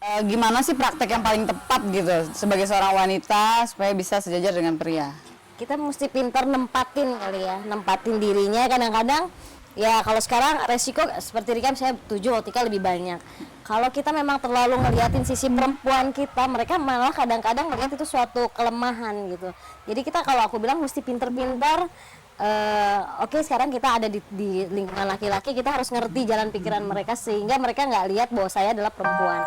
Gimana sih praktek yang paling tepat gitu sebagai seorang wanita supaya bisa sejajar dengan pria? Kita mesti pintar nempatin kali ya, nempatin dirinya. Kadang-kadang ya kalau sekarang resiko seperti Rika saya 7, Otika lebih banyak. Kalau kita memang terlalu ngeliatin sisi perempuan kita, mereka malah kadang-kadang melihat itu suatu kelemahan gitu. Jadi kita, kalau aku bilang, mesti pintar-pintar. Oke, sekarang kita ada di lingkungan laki-laki, kita harus ngerti jalan pikiran mereka sehingga mereka nggak lihat bahwa saya adalah perempuan.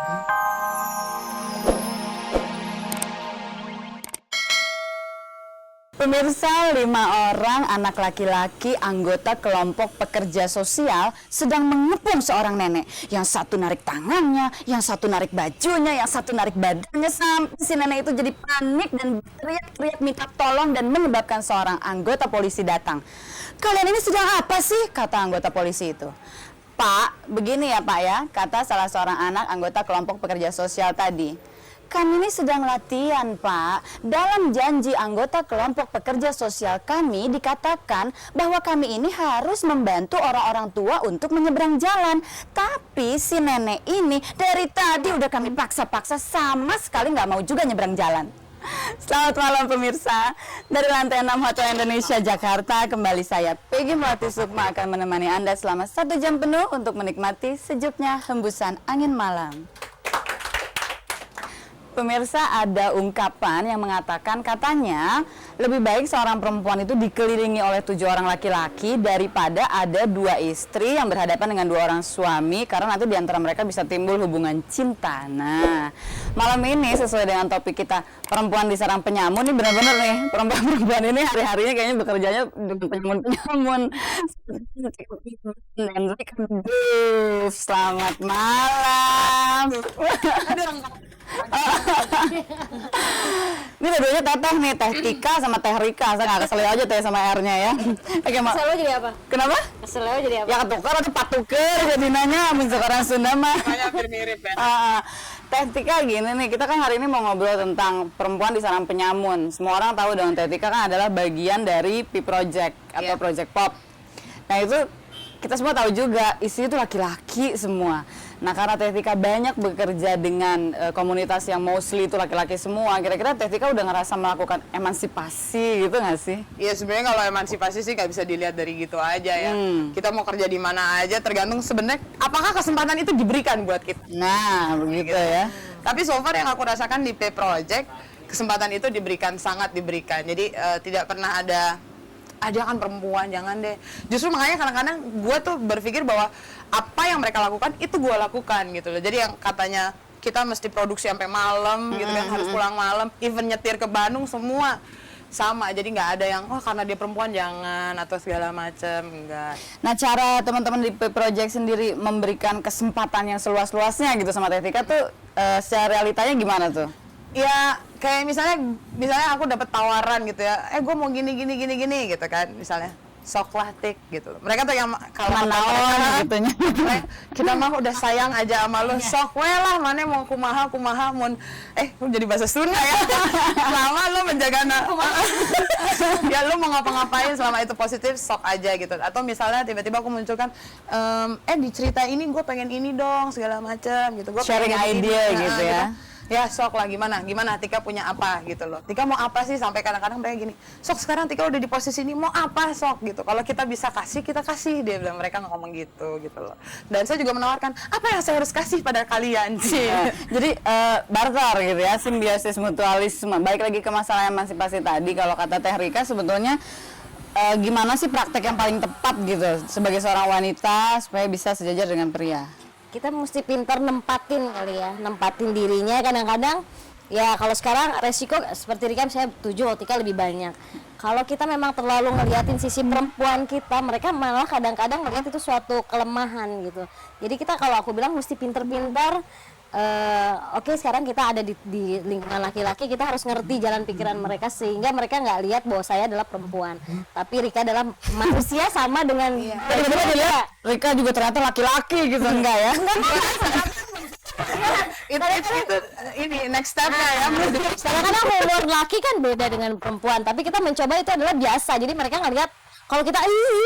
Pemirsa, 5 orang anak laki-laki anggota kelompok pekerja sosial sedang mengepung seorang nenek. Yang satu narik tangannya, yang satu narik bajunya, yang satu narik badannya, sampai si nenek itu jadi panik dan teriak-teriak minta tolong dan menyebabkan seorang anggota polisi datang. "Kalian ini sedang apa sih?" kata anggota polisi itu. "Pak, begini ya Pak ya," kata salah seorang anak anggota kelompok pekerja sosial tadi. "Kami ini sedang latihan, Pak. Dalam janji anggota kelompok pekerja sosial kami dikatakan bahwa kami ini harus membantu orang-orang tua untuk menyeberang jalan. Tapi si nenek ini dari tadi udah kami paksa-paksa sama sekali nggak mau juga nyeberang jalan." Selamat malam pemirsa. Dari lantai 6 Hotel Indonesia Jakarta, kembali saya Peggy Melati Sukma akan menemani Anda selama 1 jam penuh untuk menikmati sejuknya hembusan angin malam. Pemirsa, ada ungkapan yang mengatakan katanya lebih baik seorang perempuan itu dikelilingi oleh 7 orang laki-laki daripada ada 2 istri yang berhadapan dengan 2 orang suami, karena nanti diantara mereka bisa timbul hubungan cinta. Nah, malam ini sesuai dengan topik kita, perempuan diserang penyamun, ini benar-benar nih, perempuan-perempuan ini hari-harinya kayaknya bekerjanya dengan penyamun-penyamun. Selamat malam. Ini dua-duanya teteh nih, Teh Tika sama Teh Rika. Saya nggak kesel aja teh sama R-nya ya. Oke, Mak. Kesel jadi apa? Kenapa? Kesel jadi apa? Ya ketukar atau patuker jadi nanya, sekarang Sunda mah. Hampir mirip ya. Teh Tika, gini nih, kita kan hari ini mau ngobrol tentang perempuan diserang penyamun. Semua orang tahu dong, Teh Tika kan adalah bagian dari P Project atau Project Pop. Nah itu kita semua tahu juga, isinya itu laki-laki semua. Nah, karena Teh Tika banyak bekerja dengan komunitas yang mostly itu laki-laki semua, kira-kira Teh Tika udah ngerasa melakukan emansipasi gitu nggak sih? Iya, sebenarnya kalau emansipasi sih nggak bisa dilihat dari gitu aja ya. Kita mau kerja di mana aja, tergantung sebenarnya apakah kesempatan itu diberikan buat kita. Nah, begitu ya. Tapi so far yang aku rasakan di P Project, kesempatan itu diberikan, sangat diberikan. Jadi tidak pernah ada kan perempuan, jangan deh. Justru makanya kadang-kadang gue tuh berpikir bahwa apa yang mereka lakukan itu gue lakukan gitu loh. Jadi yang katanya kita mesti produksi sampai malam gitu kan, harus pulang malam, even nyetir ke Bandung semua sama. Jadi nggak ada yang karena dia perempuan jangan atau segala macam, enggak. Nah, cara teman-teman di P Project sendiri memberikan kesempatan yang seluas-luasnya gitu sama Teh Tika tuh secara realitanya gimana tuh? Ya kayak misalnya aku dapat tawaran gitu ya, gue mau gini gitu kan, misalnya sok lah tik gitu. Mereka tuh yang kalau Naon gitu nya. Kita mah udah sayang aja sama lu, sok we lah, mana mau kumaha mun jadi bahasa Sunda ya. Selama lu menjaga ya lu mau ngapa-ngapain selama itu positif, sok aja gitu. Atau misalnya tiba-tiba aku munculkan di cerita ini gue pengen ini dong segala macam gitu. Gua Sharing idea gitu ya. Ya sok lah, gimana Tika punya apa gitu loh, Tika mau apa sih, sampai kadang-kadang mereka gini, sok sekarang Tika udah di posisi ini mau apa sok gitu, kalau kita bisa kasih kita kasih, dia bilang, mereka ngomong gitu loh. Dan saya juga menawarkan apa yang saya harus kasih pada kalian sih. Jadi barter gitu ya, simbiosis mutualisme. Baik lagi ke masalah emansipasi tadi, kalau kata Teh Rika sebetulnya gimana sih praktek yang paling tepat gitu sebagai seorang wanita supaya bisa sejajar dengan pria? Kita mesti pintar nempatin kali ya, nempatin dirinya. Kadang-kadang ya kalau sekarang resiko seperti Rika saya 7, Otika lebih banyak. Kalau kita memang terlalu ngeliatin sisi perempuan kita, mereka malah kadang-kadang melihat itu suatu kelemahan gitu. Jadi kita, kalau aku bilang, mesti pintar-pintar. Oke, sekarang kita ada di lingkungan laki-laki, kita harus ngerti jalan pikiran mereka sehingga mereka nggak lihat bahwa saya adalah perempuan, tapi Rika adalah manusia sama dengan Tiba-tiba dilihat Rika juga ternyata laki-laki gitu, enggak ya? itu ini next step-nya ya. Kadang-kadang humor laki kan beda dengan perempuan, tapi kita mencoba itu adalah biasa, jadi mereka ngelihat Kalau kita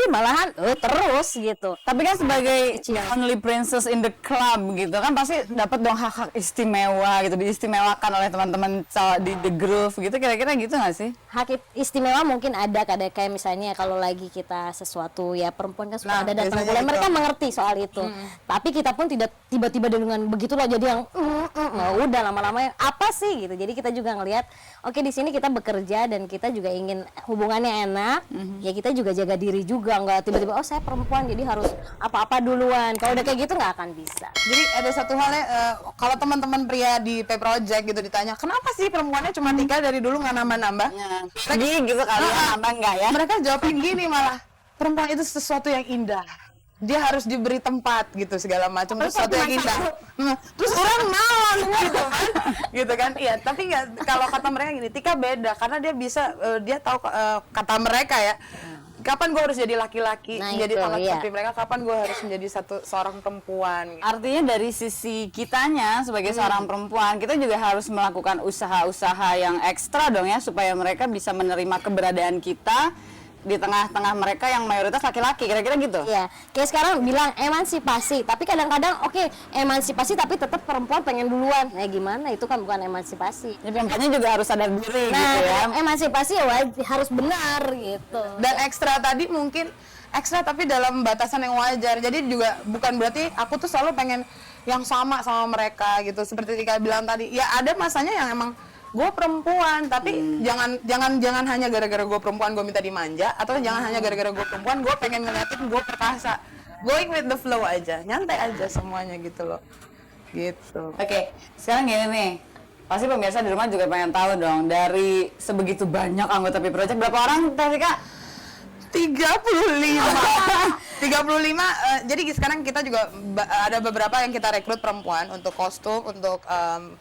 malahan terus gitu. Tapi kan sebagai only princess in the club gitu kan pasti dapat dong hak-hak istimewa gitu, diistimewakan oleh teman-teman di The Groove gitu, kira-kira gitu nggak sih? Hak istimewa mungkin ada kayak misalnya kalau lagi kita sesuatu ya perempuan kan suka ada dan biasanya perempuan itu. mereka mengerti soal itu. Tapi kita pun tidak tiba-tiba dengan begitulah jadi yang nah, udah lama-lama apa sih gitu. Jadi kita juga ngelihat oke di sini kita bekerja dan kita juga ingin hubungannya enak. Ya kita juga jaga diri juga, nggak tiba-tiba oh saya perempuan jadi harus apa-apa duluan. Kalau udah kayak gitu nggak akan bisa. Jadi ada satu halnya kalau teman-teman pria di P Project gitu ditanya kenapa sih perempuannya cuma Tika dari dulu nggak nambah-nambah, Lagi gitu kali ya, nambah nggak ya? mereka jawabin gini malah, perempuan itu sesuatu yang indah, dia harus diberi tempat gitu segala macam, sesuatu yang indah. Terus orang naon gitu kan, gitu kan? Iya, tapi nggak, kalau kata mereka gini, Tika beda karena dia bisa dia tahu kata mereka ya. Kapan gue harus jadi laki-laki, Nah, menjadi itu, anak iya. seperti mereka, kapan gue harus menjadi seorang perempuan gitu. Artinya dari sisi kitanya sebagai seorang perempuan, kita juga harus melakukan usaha-usaha yang ekstra dong ya supaya mereka bisa menerima keberadaan kita di tengah-tengah mereka yang mayoritas laki-laki, kira-kira gitu. Iya, kayak sekarang bilang emansipasi, tapi kadang-kadang oke, emansipasi tapi tetap perempuan pengen duluan. Nah, gimana? Itu kan bukan emansipasi. Jadi perempuannya juga harus sadar diri Nah, gitu ya. emansipasi ya harus benar gitu. Dan ekstra tadi mungkin ekstra tapi dalam batasan yang wajar. Jadi juga bukan berarti aku tuh selalu pengen yang sama mereka gitu. Seperti Tika bilang tadi, ya ada masanya yang emang gue perempuan, tapi jangan hanya gara-gara gue perempuan gue minta dimanja, atau jangan hanya gara-gara gue perempuan gue pengen ngeliatin gue perkasa. Going with the flow aja, nyantai aja semuanya gitu loh. Gitu. Oke, sekarang gini nih. Pasti pemirsa di rumah juga pengen tahu dong, dari sebegitu banyak anggota P Project berapa orang Teh Tika? 35. Jadi sekarang kita juga ada beberapa yang kita rekrut perempuan untuk kostum, untuk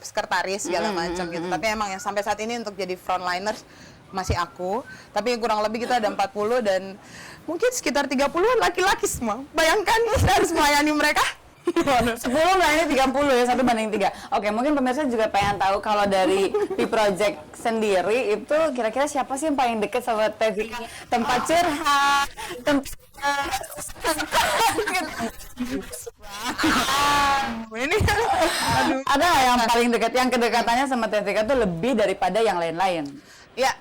sekretaris segala macam gitu. Tapi emang yang sampai saat ini untuk jadi frontliners masih aku. Tapi kurang lebih kita ada 40 dan mungkin sekitar 30-an laki-laki semua. Bayangkan saya harus melayani mereka. 10 ini 30 ya, 1/3. Oke, mungkin pemirsa juga pengen tahu kalau dari P Project sendiri itu kira-kira siapa sih yang paling deket sama Teh Tika? Tempat curhat, Ini aduh. ada nggak yang paling dekat, yang kedekatannya sama Teh Tika tuh lebih daripada yang lain-lain? Ya,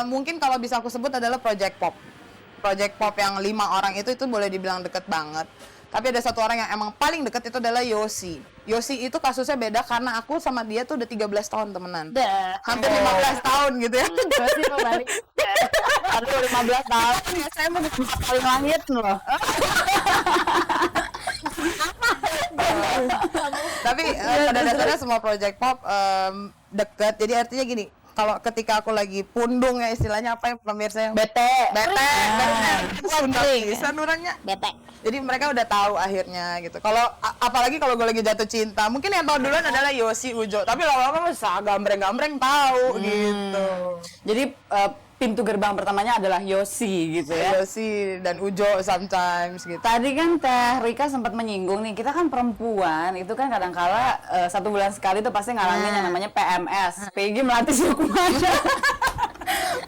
mungkin kalau bisa aku sebut adalah Project Pop. Project Pop yang 5 orang itu boleh dibilang deket banget. Tapi ada satu orang yang emang paling deket itu adalah Yosi. Yosi itu kasusnya beda karena aku sama dia tuh udah 13 tahun temenan. Hampir 15 tahun gitu ya. Berarti kembali. Aduh, 15 tahun. Ya, saya mau paling langit loh. Tapi pada dasarnya semua Project Pop deket. Jadi artinya gini, kalau ketika aku lagi pundung ya istilahnya apa ya pemirsa yang Bete. Sunda pisan orangnya. Bete. Jadi mereka udah tahu akhirnya gitu. Kalau apalagi kalau gue lagi jatuh cinta, mungkin yang tahu duluan adalah Yosi Ujo. Tapi lama-lama bisa gambreng-gambreng tahu gitu. Jadi pintu gerbang pertamanya adalah Yosi gitu ya. Yosi dan Ujo sometimes gitu. Tadi kan Teh Rika sempat menyinggung nih, kita kan perempuan itu kan kadang-kala 1 bulan sekali tuh pasti ngalamin yang namanya PMS, PG melatih suku manja.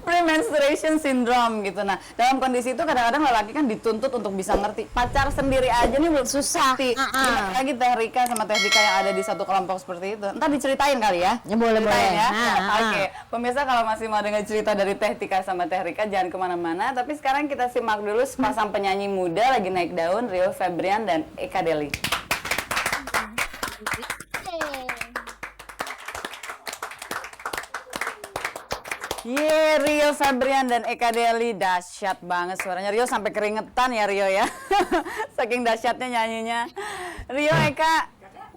Premenstruation syndrome gitu. Nah, dalam kondisi itu kadang-kadang lelaki kan dituntut untuk bisa ngerti. Pacar sendiri aja nih belum susah. Gimana lagi Teh Rika sama Teh Rika yang ada di satu kelompok seperti itu. Ntar diceritain kali ya. Ya boleh Ceritain ya. Nah, Oke, pemirsa kalau masih mau dengar cerita dari Teh Tika sama Teh Rika jangan kemana-mana. Tapi sekarang kita simak dulu sepasang penyanyi muda lagi naik daun, Rio Febrian dan Eka Deli. Rio Febrian dan Eka Deli, dahsyat banget suaranya. Rio sampai keringetan ya Rio ya. Saking dahsyatnya nyanyinya. Rio, Eka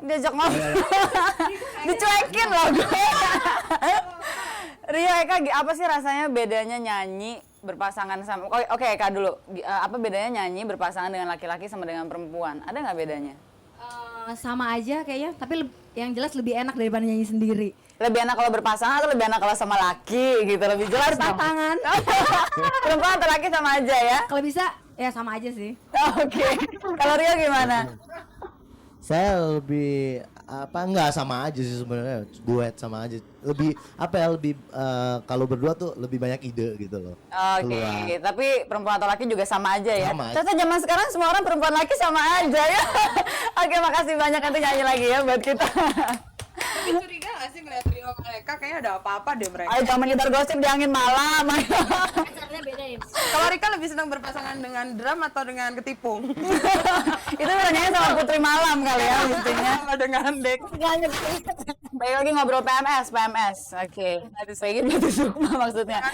diajak ngobrol. Dicuekin loh gue. Rio, Eka, apa sih rasanya bedanya nyanyi berpasangan sama... Oke, Eka dulu. Apa bedanya nyanyi berpasangan dengan laki-laki sama dengan perempuan? Ada nggak bedanya? Sama aja kayaknya, tapi yang jelas lebih enak daripada nyanyi sendiri. Lebih enak kalau berpasangan atau lebih enak kalau sama laki gitu? Lebih jelas dong. Tangan. Perempuan atau laki sama aja ya? Kalau bisa ya sama aja sih. Oke. Kalau Rio gimana? Saya lebih Enggak, sama aja sih sebenarnya, duet sama aja. Lebih apa ya, lebih kalau berdua tuh lebih banyak ide gitu loh. Oke, Keluar. tapi perempuan atau laki juga sama aja ya. Sama aja. Ternyata zaman sekarang semua orang perempuan laki sama aja ya. Oke, makasih banyak, nanti nyanyi lagi ya buat kita. Tapi curiga gak sih ngeliat trio mereka, kayaknya ada apa-apa deh mereka. Ayo jangan gitar gosip di angin malam. Kalau Rika lebih senang berpasangan dengan drum atau dengan ketipung? Itu nyanyi sama Putri Malam kali ya mestinya. Sama dengan dek. Baik lagi ngobrol PMS. Oke. Itu Sukma maksudnya.